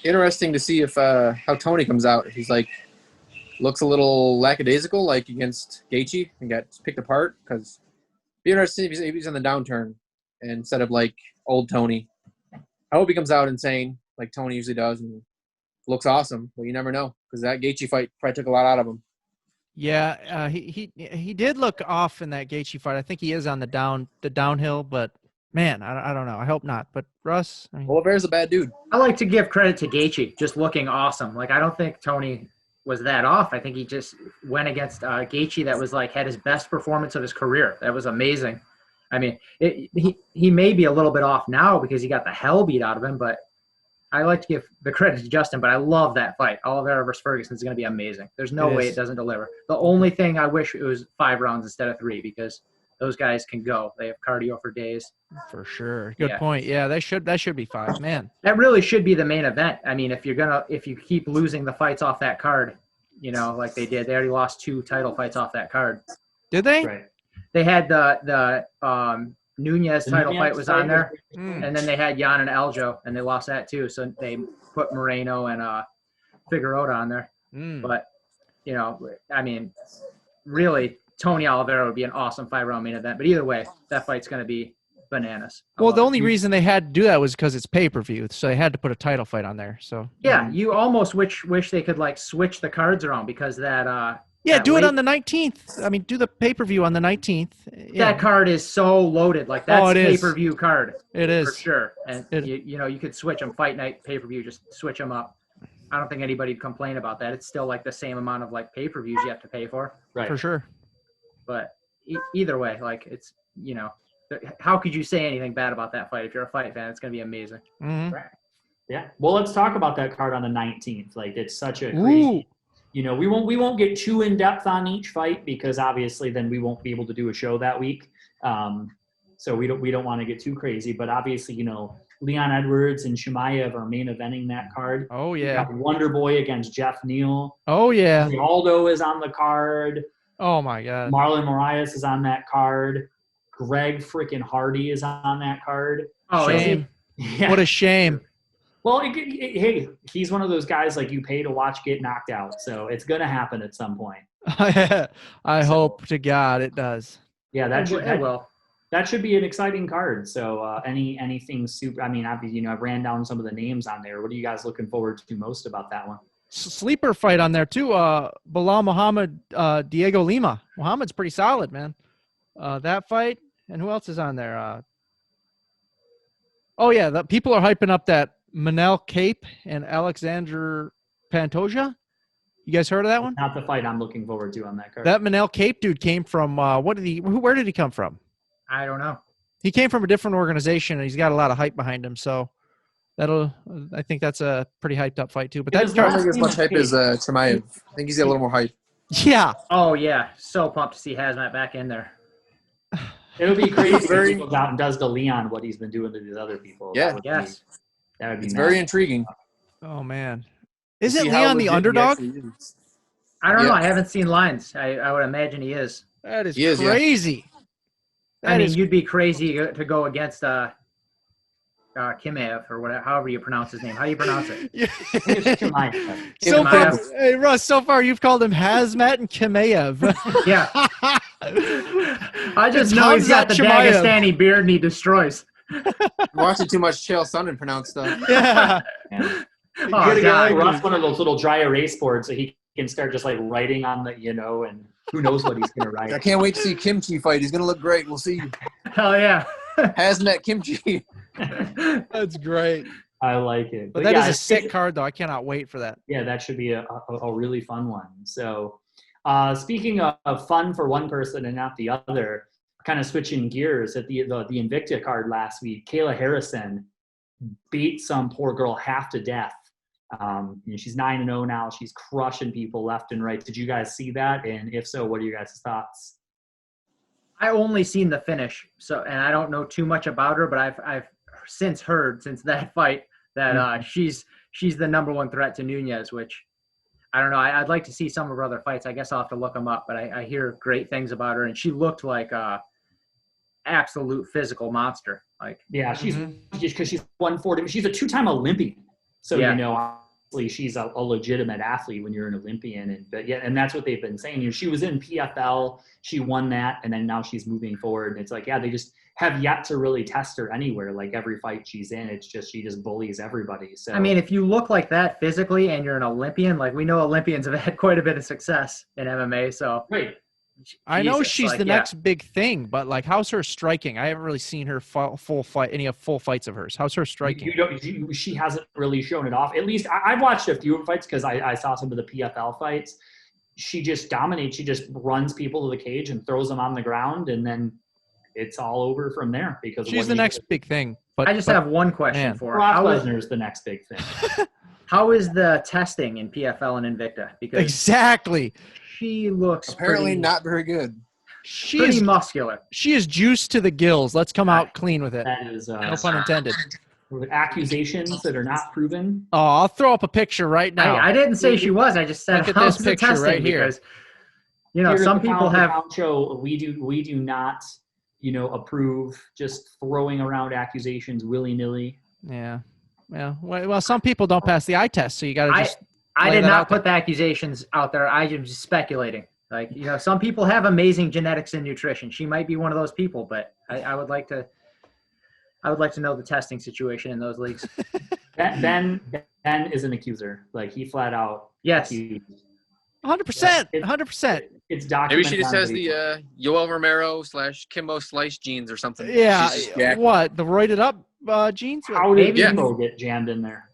Speaker 4: interesting to see if how Tony comes out. He's looks a little lackadaisical, against Gaethje, and got picked apart. Because be interesting if he's on the downturn instead of old Tony. I hope he comes out insane like Tony usually does and looks awesome. But you never know, because that Gaethje fight probably took a lot out of him.
Speaker 2: Yeah, he did look off in that Gaethje fight. I think he is on the downhill, but man, I don't know. I hope not. But Russ,
Speaker 4: Oliveira's a bad dude.
Speaker 3: I like to give credit to Gaethje, just looking awesome. I don't think Tony was that off. I think he just went against Gaethje that was had his best performance of his career. That was amazing. I mean, he may be a little bit off now because he got the hell beat out of him, but I like to give the credit to Justin, but I love that fight. Oliveira versus Ferguson is going to be amazing. There's no way it doesn't deliver. The only thing I wish it was 5 rounds instead of 3 because those guys can go. They have cardio for days.
Speaker 2: For sure. Good point. Yeah, that should be 5. Man,
Speaker 3: that really should be the main event. I mean, if you keep losing the fights off that card, like they did, they already lost 2 title fights off that card.
Speaker 2: Did they?
Speaker 1: Right.
Speaker 3: They had the Nunez title fight was on there, and then they had Jan and Aljo, and they lost that too. So they put Moreno and Figueiredo on there. But I mean, really, Tony Oliveira would be an awesome 5-round main event. But either way, that fight's going to be bananas.
Speaker 2: Well, the only reason they had to do that was because it's pay-per-view, so they had to put a title fight on there. So
Speaker 3: yeah, you almost wish they could like switch the cards around because that.
Speaker 2: Yeah, do it on the 19th. I mean, do the pay-per-view on the 19th. Yeah.
Speaker 3: That card is so loaded. Like, that's pay-per-view card.
Speaker 2: It is.
Speaker 3: For sure. And, you could switch them. Fight night, pay-per-view, just switch them up. I don't think anybody would complain about that. It's still, like, the same amount of, like, pay-per-views you have to pay for.
Speaker 1: Right.
Speaker 2: For sure.
Speaker 3: But either way, like, it's, how could you say anything bad about that fight? If you're a fight fan, it's going to be amazing.
Speaker 2: Mm-hmm.
Speaker 1: Right. Yeah. Well, let's talk about that card on the 19th. Like, it's such a crazy... we won't get too in depth on each fight because obviously then we won't be able to do a show that week. So we don't want to get too crazy, but obviously, Leon Edwards and Chimaev are main eventing that card.
Speaker 2: Oh yeah.
Speaker 1: We got Wonder Boy against Jeff Neal.
Speaker 2: Oh yeah.
Speaker 1: Aldo is on the card.
Speaker 2: Oh my God.
Speaker 1: Marlon Moraes is on that card. Greg freaking Hardy is on that card.
Speaker 3: Oh,
Speaker 2: shame.
Speaker 1: Yeah.
Speaker 2: What a shame.
Speaker 1: Well, hey, he's one of those guys like you pay to watch get knocked out, so it's going to happen at some point.
Speaker 2: I hope to God it does.
Speaker 1: Yeah, that should be an exciting card. So anything super? I mean, obviously, I've ran down some of the names on there. What are you guys looking forward to most about that one?
Speaker 2: Sleeper fight on there too. Bilal Muhammad, Diego Lima. Muhammad's pretty solid, man. That fight, and who else is on there? Oh yeah, the people are hyping up that Manel Cape and Alexander Pantoja. You guys heard of that one?
Speaker 1: Not the fight I'm looking forward to on that card.
Speaker 2: That Manel Cape dude came from where did he come from?
Speaker 3: I don't know.
Speaker 2: He came from a different organization and he's got a lot of hype behind him. So I think that's a pretty hyped up fight too. But that's
Speaker 4: not as much hype as Chimaev. I think he's got a little more hype.
Speaker 2: Yeah.
Speaker 3: Oh yeah. So pumped to see Hazmat back in there.
Speaker 1: It'll be crazy if he goes out and does to Leon what he's been doing to these other people.
Speaker 3: Yeah.
Speaker 1: That would be
Speaker 4: it's very intriguing.
Speaker 2: Oh man. Isn't Leon the underdog?
Speaker 3: I don't know. I haven't seen lines. I would imagine he is.
Speaker 2: That is crazy.
Speaker 3: Yeah. You'd be crazy to go against Kimev or whatever, however you pronounce his name. How do you pronounce it?
Speaker 2: So far, hey Russ, so far you've called him Hazmat and Kimev.
Speaker 3: Yeah. I just know he's got the Dagestani beard and he destroys.
Speaker 4: Watching too much Chael Sonnen pronounce stuff.
Speaker 2: Yeah.
Speaker 1: You gotta get Russ one of those little dry erase boards so he can start just like writing on the, and who knows what he's gonna write.
Speaker 4: I can't wait to see Kimchi fight. He's gonna look great. We'll see.
Speaker 3: Hell yeah.
Speaker 4: Hazmat Kimchi.
Speaker 2: That's great.
Speaker 1: I like it.
Speaker 2: But that is a sick card, though. I cannot wait for that.
Speaker 1: Yeah, that should be a really fun one. So, speaking of fun for one person and not the other, kind of switching gears at the Invicta card last week, Kayla Harrison beat some poor girl half to death. She's 9-0 now. She's crushing people left and right. Did you guys see that? And if so, what are your guys' thoughts?
Speaker 3: I only seen the finish, and I don't know too much about her, but I've since heard since that fight that she's the number one threat to Nunez, which I don't know. I'd like to see some of her other fights. I guess I'll have to look them up, but I hear great things about her, and she looked like a absolute physical monster. Like,
Speaker 1: yeah, she's 140. She's a 2-time Olympian, so obviously she's a legitimate athlete when you're an Olympian, and that's what they've been saying. She was in PFL, she won that, and then now she's moving forward. And it's like, they just have yet to really test her anywhere. Like every fight she's in, she just bullies everybody. So
Speaker 3: I mean, if you look like that physically and you're an Olympian, like we know Olympians have had quite a bit of success in MMA. So
Speaker 1: right.
Speaker 2: I know she's the next big thing, but like, how's her striking? I haven't really seen her full fights of hers. How's her striking?
Speaker 1: She hasn't really shown it off. At least I've watched a few fights because I saw some of the PFL fights. She just dominates. She just runs people to the cage and throws them on the ground, and then it's all over from there because
Speaker 2: She's the next big thing. But
Speaker 3: I just have one question
Speaker 2: man.
Speaker 3: for her.
Speaker 1: Brock Lesnar's the next big thing.
Speaker 3: How is the testing in PFL and Invicta? Because
Speaker 2: exactly.
Speaker 3: she looks
Speaker 4: Apparently
Speaker 3: pretty,
Speaker 4: not very good.
Speaker 2: She
Speaker 3: pretty
Speaker 2: is
Speaker 3: muscular.
Speaker 2: She is juiced to the gills. Let's come out clean with it.
Speaker 1: That is
Speaker 2: No pun intended.
Speaker 1: with accusations that are not proven.
Speaker 2: Oh, I'll throw up a picture right now.
Speaker 3: I didn't say she was. I just said
Speaker 2: Look at
Speaker 3: how's
Speaker 2: this
Speaker 3: the
Speaker 2: picture
Speaker 3: testing
Speaker 2: right here.
Speaker 3: because you know
Speaker 1: Here at
Speaker 3: some
Speaker 1: the
Speaker 3: people
Speaker 1: Pound for
Speaker 3: have.
Speaker 1: Pound show, we do not, approve just throwing around accusations willy-nilly.
Speaker 2: Yeah. Well, some people don't pass the eye test, so you got to just.
Speaker 3: I
Speaker 2: lay
Speaker 3: did
Speaker 2: that
Speaker 3: not
Speaker 2: out
Speaker 3: put the accusations out there. I am just speculating. Like, some people have amazing genetics and nutrition. She might be one of those people, but I would like to know the testing situation in those leagues.
Speaker 1: Ben is an accuser. Like, he flat out
Speaker 3: Yes.
Speaker 1: accused.
Speaker 2: 100%. 100%.
Speaker 1: It's documented.
Speaker 10: Maybe she just
Speaker 1: on
Speaker 10: has
Speaker 1: video.
Speaker 10: the Yoel Romero / Kimbo Slice genes or something.
Speaker 2: Yeah.
Speaker 10: She's just jacked.
Speaker 2: What? The roided up jeans?
Speaker 1: How did
Speaker 3: Maybe-
Speaker 1: Kimbo get jammed in there?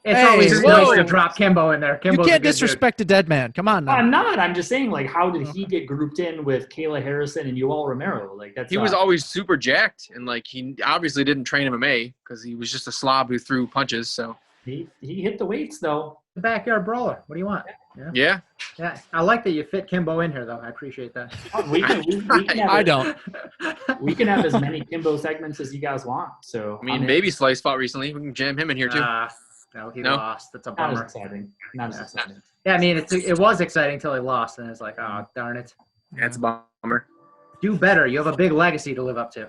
Speaker 3: It's
Speaker 2: Hey,
Speaker 3: always
Speaker 2: whoa.
Speaker 3: nice to drop Kimbo in there.
Speaker 2: You
Speaker 3: Kimbo's a
Speaker 2: can't
Speaker 3: good
Speaker 2: disrespect a dead man. Come on now.
Speaker 1: I'm not. I'm just saying, like, how did he get grouped in with Kayla Harrison and Yoel Romero? Like, that's
Speaker 10: He was always super jacked, and like he obviously didn't train MMA because he was just a slob who threw punches. So
Speaker 1: he hit the weights though.
Speaker 3: The backyard brawler. What do you want?
Speaker 10: yeah,
Speaker 3: Yeah. I like that you fit Kimbo in here, though. I appreciate that.
Speaker 1: We can have
Speaker 2: I don't.
Speaker 1: We can have as many Kimbo segments as you guys want. So
Speaker 10: I mean, Baby Slice fought recently. We can jam him in here too.
Speaker 3: No, he
Speaker 10: No?
Speaker 3: lost. That's a
Speaker 1: not
Speaker 3: bummer.
Speaker 1: as exciting. Not as exciting.
Speaker 3: Yeah, I mean, it was exciting until he lost, and it's like, oh, darn it.
Speaker 10: That's a bummer.
Speaker 3: Do better. You have a big legacy to live up to.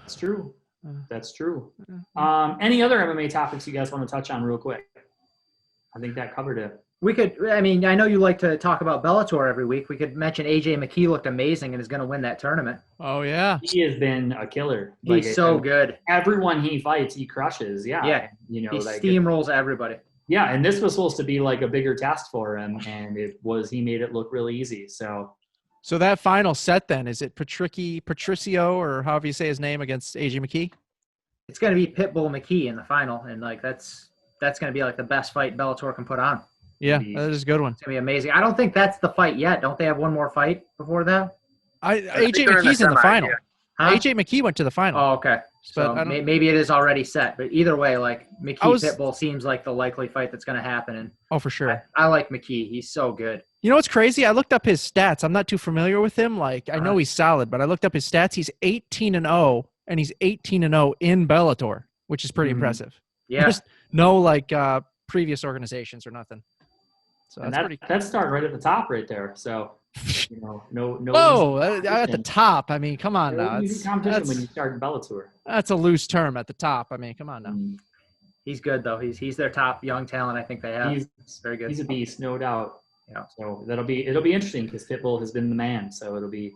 Speaker 1: That's true. That's true. Any other MMA topics you guys want to touch on real quick? I think that covered it.
Speaker 3: We could, I mean, I know you like to talk about Bellator every week. We could mention AJ McKee looked amazing and is going to win that tournament.
Speaker 2: Oh, yeah.
Speaker 1: He has been a killer.
Speaker 3: He's so good.
Speaker 1: Everyone he fights, he crushes. Yeah.
Speaker 3: Yeah.
Speaker 1: He
Speaker 3: He steamrolls everybody.
Speaker 1: Yeah, and this was supposed to be like a bigger test for him, and he made it look really easy. So
Speaker 2: that final set then, is it Patricio, or however you say his name, against AJ McKee?
Speaker 3: It's going to be Pitbull McKee in the final, and like that's going to be like the best fight Bellator can put on.
Speaker 2: Yeah, that is a good one.
Speaker 3: It's going to be amazing. I don't think that's the fight yet. Don't they have one more fight before that?
Speaker 2: AJ McKee's in the final.
Speaker 3: Huh?
Speaker 2: AJ McKee went to the final.
Speaker 3: Oh, okay. So maybe it is already set. But either way, like McKee Pitbull seems like the likely fight that's going to happen. And
Speaker 2: oh, for sure.
Speaker 3: I like McKee. He's so good.
Speaker 2: You know what's crazy? I looked up his stats. I'm not too familiar with him. Like, I know he's solid, but I looked up his stats. He's 18-0, and he's 18-0 in Bellator, which is pretty impressive.
Speaker 3: Yeah.
Speaker 2: There's no previous organizations or nothing. So
Speaker 1: and
Speaker 2: that's pretty.
Speaker 1: That's start right at the top right there. So no.
Speaker 2: Whoa, at the top. I mean, come on now.
Speaker 1: Easy competition when you start in Bellator.
Speaker 2: That's a loose term, at the top. I mean, come on now.
Speaker 3: He's good though. He's their top young talent. I think they have. He's very good.
Speaker 1: He's a beast, no doubt.
Speaker 3: Yeah.
Speaker 1: So it'll be interesting because Pitbull has been the man. So that'll be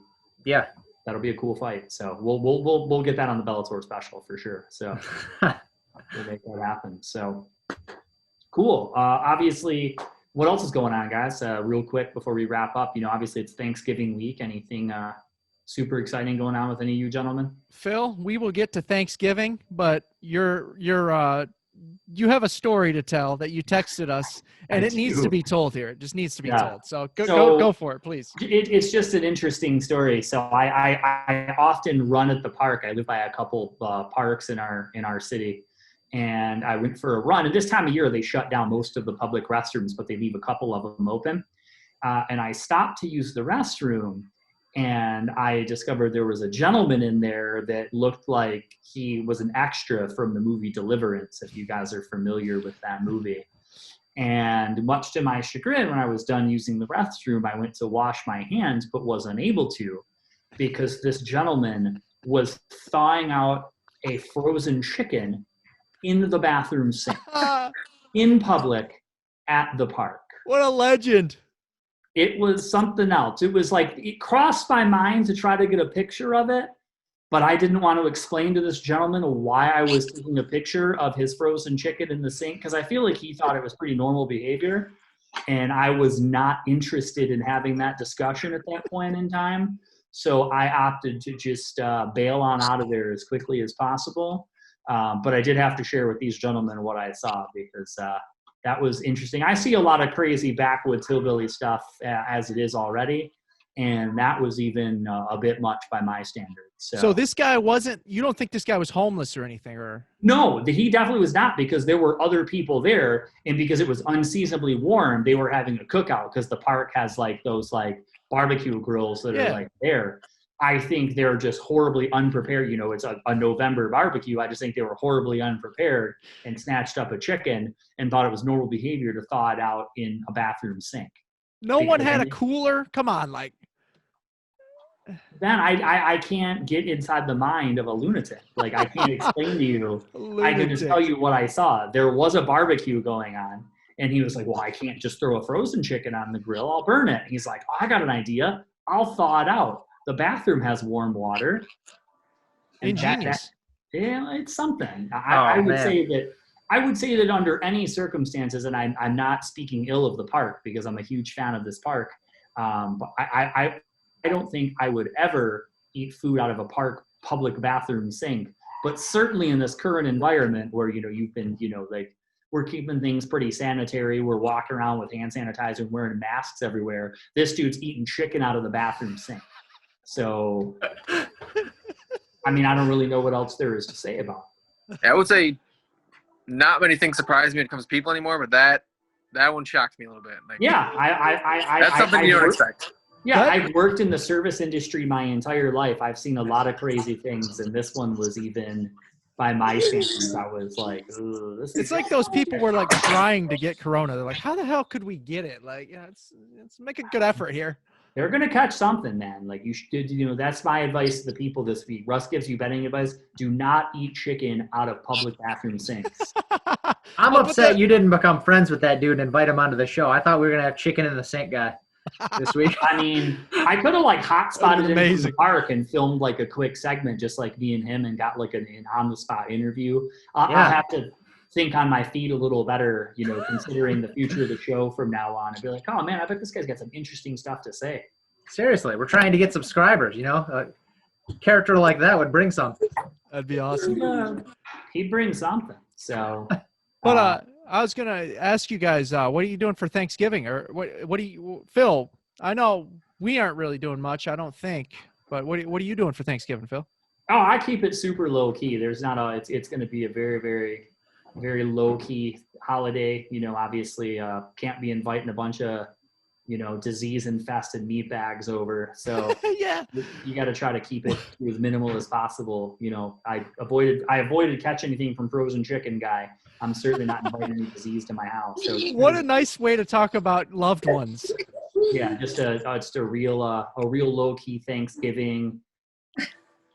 Speaker 1: a cool fight. So we'll get that on the Bellator special for sure. So we'll make that happen. So cool. Obviously, what else is going on, guys? Real quick before we wrap up, obviously it's Thanksgiving week. Anything super exciting going on with any of you gentlemen?
Speaker 2: Phil, we will get to Thanksgiving, but you have a story to tell that you texted us, and it needs to be told here. It just needs to be told. So go for it, please.
Speaker 1: It's just an interesting story. So I often run at the park. I live by a couple parks in our city. And I went for a run. And this time of year, they shut down most of the public restrooms, but they leave a couple of them open. And I stopped to use the restroom, and I discovered there was a gentleman in there that looked like he was an extra from the movie Deliverance, if you guys are familiar with that movie. And much to my chagrin, when I was done using the restroom, I went to wash my hands, but was unable to because this gentleman was thawing out a frozen chicken in the bathroom sink, in public, at the park.
Speaker 2: What a legend.
Speaker 1: It was something else. It was like, it crossed my mind to try to get a picture of it, but I didn't want to explain to this gentleman why I was taking a picture of his frozen chicken in the sink, because I feel like he thought it was pretty normal behavior, and I was not interested in having that discussion at that point in time. So I opted to just bail on out of there as quickly as possible. But I did have to share with these gentlemen what I saw, because that was interesting. I see a lot of crazy backwoods hillbilly stuff as it is already. and that was even a bit much by my standards.
Speaker 2: So this guy wasn't. You don't think this guy was homeless or anything, or?
Speaker 1: No, he definitely was not, because there were other people there, and because it was unseasonably warm, they were having a cookout because the park has like those like barbecue grills that are like there. I think they're just horribly unprepared. You know, it's a November barbecue. I just think they were horribly unprepared and snatched up a chicken and thought it was normal behavior to thaw it out in a bathroom sink.
Speaker 2: No one had a cooler? Come on, like.
Speaker 1: Man, I can't get inside the mind of a lunatic. Like, I can't explain to you. I can just tell you what I saw. There was a barbecue going on, and he was like, well, I can't just throw a frozen chicken on the grill. I'll burn it. He's like, oh, I got an idea. I'll thaw it out. The bathroom has warm water.
Speaker 2: Ingenious.
Speaker 1: Yeah, it's something. I would say that under any circumstances, and I'm not speaking ill of the park because I'm a huge fan of this park, but I don't think I would ever eat food out of a park public bathroom sink. But certainly in this current environment where, you know, you've been, you know, like, we're keeping things pretty sanitary. We're walking around with hand sanitizer and wearing masks everywhere. This dude's eating chicken out of the bathroom sink. So, I mean, I don't really know what else there is to say about it.
Speaker 10: I would say not many things surprise me when it comes to people anymore, but that one shocked me a little bit. Like,
Speaker 1: yeah,
Speaker 10: that's something you don't expect.
Speaker 1: Yeah, I've worked in the service industry my entire life. I've seen a lot of crazy things, and this one was even, by my standards, I was like, ooh, this is.
Speaker 2: It's like those people were like trying to get corona. They're like, how the hell could we get it? Like, yeah, let's make a good effort here.
Speaker 1: They're going to catch something, man. Like, you should, you know, that's my advice to the people this week. Russ gives you betting advice. Do not eat chicken out of public bathroom sinks.
Speaker 3: I'm upset you didn't become friends with that dude and invite him onto the show. I thought we were going to have chicken in the sink guy this week.
Speaker 1: I mean, I could have like hotspotted him in the park and filmed like a quick segment, just like me and him, and got like an on-the-spot interview. I'll have to think on my feet a little better, you know, considering the future of the show from now on, and be like, oh man, I bet this guy's got some interesting stuff to say.
Speaker 3: Seriously, we're trying to get subscribers, you know. A character like that would bring something.
Speaker 2: That'd be awesome.
Speaker 1: He'd bring something. So,
Speaker 2: but I was gonna ask you guys, what are you doing for Thanksgiving, or what do you, Phil? I know we aren't really doing much, I don't think, but what are you doing for Thanksgiving, Phil?
Speaker 1: Oh, I keep it super low key. There's not a. It's going to be a very, very, very low key holiday. You know, obviously, can't be inviting a bunch of, you know, disease infested meat bags over. So
Speaker 2: yeah,
Speaker 1: you got to try to keep it as minimal as possible. You know, I avoided catching anything from frozen chicken guy. I'm certainly not inviting any disease to my house. So
Speaker 2: what a nice way to talk about loved ones.
Speaker 1: Yeah, just a real low key Thanksgiving.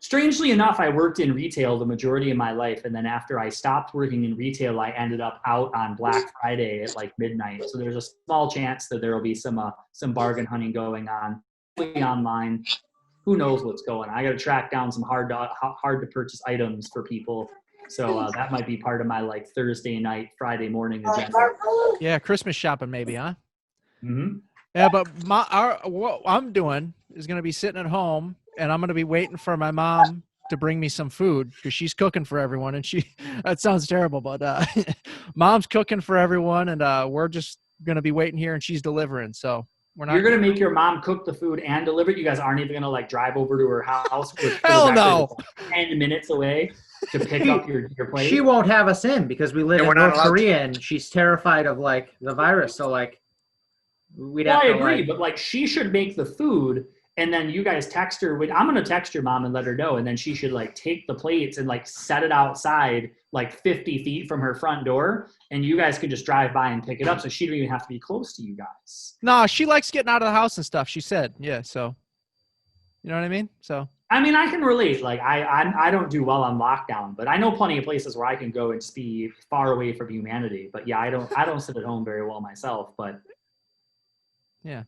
Speaker 1: Strangely enough, I worked in retail the majority of my life, and then after I stopped working in retail, I ended up out on Black Friday at like midnight. So there's a small chance that there will be some bargain hunting going on online. Who knows what's going on? I got to track down some hard to purchase items for people. So that might be part of my like Thursday night, Friday morning agenda.
Speaker 2: Yeah, Christmas shopping maybe, huh?
Speaker 1: Mm-hmm.
Speaker 2: Yeah, but what I'm doing is going to be sitting at home, and I'm going to be waiting for my mom to bring me some food because she's cooking for everyone. And that sounds terrible, but mom's cooking for everyone, and we're just going to be waiting here, and she's delivering. So we're not.
Speaker 1: You're going to make your mom cook the food and deliver it? You guys aren't even going to like drive over to her house?
Speaker 2: Hell no.
Speaker 1: 10 minutes away to pick up your plate?
Speaker 3: She won't have us in because we live in North Korea, and she's terrified of like the virus. So like, we'd have to.
Speaker 1: I agree, but like she should make the food, and then you guys text her. I'm going to text your mom and let her know, and then she should like take the plates and like set it outside like 50 feet from her front door, and you guys could just drive by and pick it up, so she don't even have to be close to you guys.
Speaker 2: No, she likes getting out of the house and stuff, she said. Yeah, so you know what I mean? So
Speaker 1: I mean, I can relate. Like I don't do well on lockdown, but I know plenty of places where I can go and just be far away from humanity. But yeah, I don't sit at home very well myself, but
Speaker 2: yeah.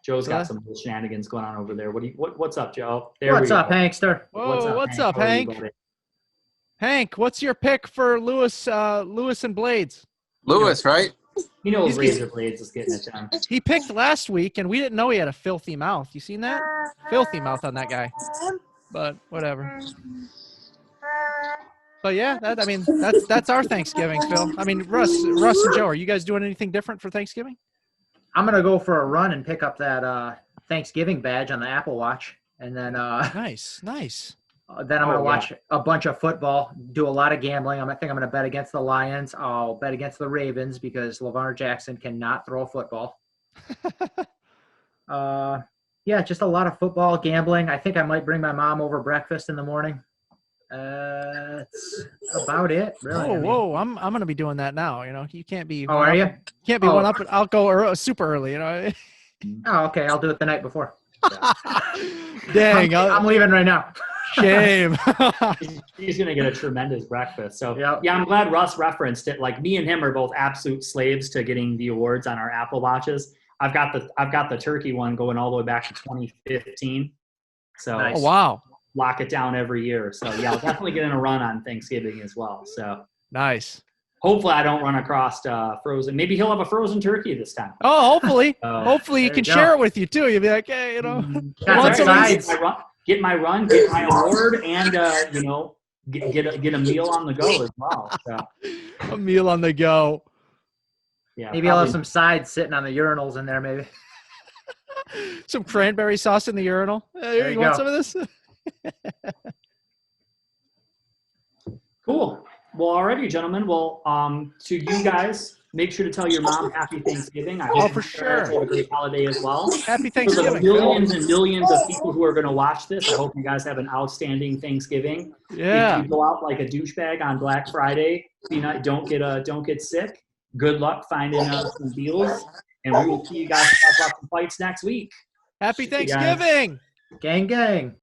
Speaker 1: Joe's got some shenanigans going on over there. What's up, Joe?
Speaker 3: What's up, Hankster?
Speaker 2: Whoa, what's up, Hank? Hank, what's your pick for Lewis and Blaydes?
Speaker 10: Lewis, right?
Speaker 1: You know, Razor Blaydes is getting it done.
Speaker 2: He picked last week, and we didn't know he had a filthy mouth. You seen that? Filthy mouth on that guy. But whatever. But yeah, that's our Thanksgiving, Phil. I mean, Russ and Joe, are you guys doing anything different for Thanksgiving?
Speaker 3: I'm gonna go for a run and pick up that Thanksgiving badge on the Apple Watch, and then
Speaker 2: Nice.
Speaker 3: then I'm gonna watch a bunch of football, do a lot of gambling. I think I'm gonna bet against the Lions. I'll bet against the Ravens because Lamar Jackson cannot throw a football. Yeah, just a lot of football, gambling. I think I might bring my mom over breakfast in the morning. That's about it, really.
Speaker 2: Whoa! I'm gonna be doing that now. You know, you can't be.
Speaker 3: Oh, are you?
Speaker 2: Can't be one up. I'll go super early. You know.
Speaker 3: Oh, okay. I'll do it the night before.
Speaker 2: Dang!
Speaker 3: I'm leaving right now.
Speaker 2: Shame.
Speaker 1: He's going to get a tremendous breakfast. So, yeah, I'm glad Russ referenced it. Like, me and him are both absolute slaves to getting the awards on our Apple Watches. I've got the turkey one going all the way back to 2015. So,
Speaker 3: Nice.
Speaker 2: Oh, wow.
Speaker 1: Lock it down every year. So, yeah, I'll definitely get in a run on Thanksgiving as well. So,
Speaker 2: nice.
Speaker 1: Hopefully I don't run across frozen. Maybe he'll have a frozen turkey this time.
Speaker 2: Oh, hopefully. Hopefully he can share it with you, too. You'll be like, hey, you know.
Speaker 1: Get my run, get my award, and, you know, get a meal on the go as well. So.
Speaker 2: A meal on the go.
Speaker 3: Yeah, maybe I'll have some sides sitting on the urinals in there, maybe.
Speaker 2: Some cranberry sauce in the urinal.
Speaker 3: There you
Speaker 2: want
Speaker 3: go.
Speaker 2: some of this?
Speaker 1: Cool. Well, alrighty, gentlemen. Well, to you guys, make sure to tell your mom Happy Thanksgiving. I hope
Speaker 2: for sure.
Speaker 1: Have a great holiday as well.
Speaker 2: Happy Thanksgiving.
Speaker 1: For the millions and millions of people who are going to watch this, I hope you guys have an outstanding Thanksgiving.
Speaker 2: Yeah.
Speaker 1: If you go out like a douchebag on Black Friday, don't get sick. Good luck finding some deals, and we will see you guys talk about some fights next week.
Speaker 2: Happy Thanksgiving.
Speaker 3: Gang, gang.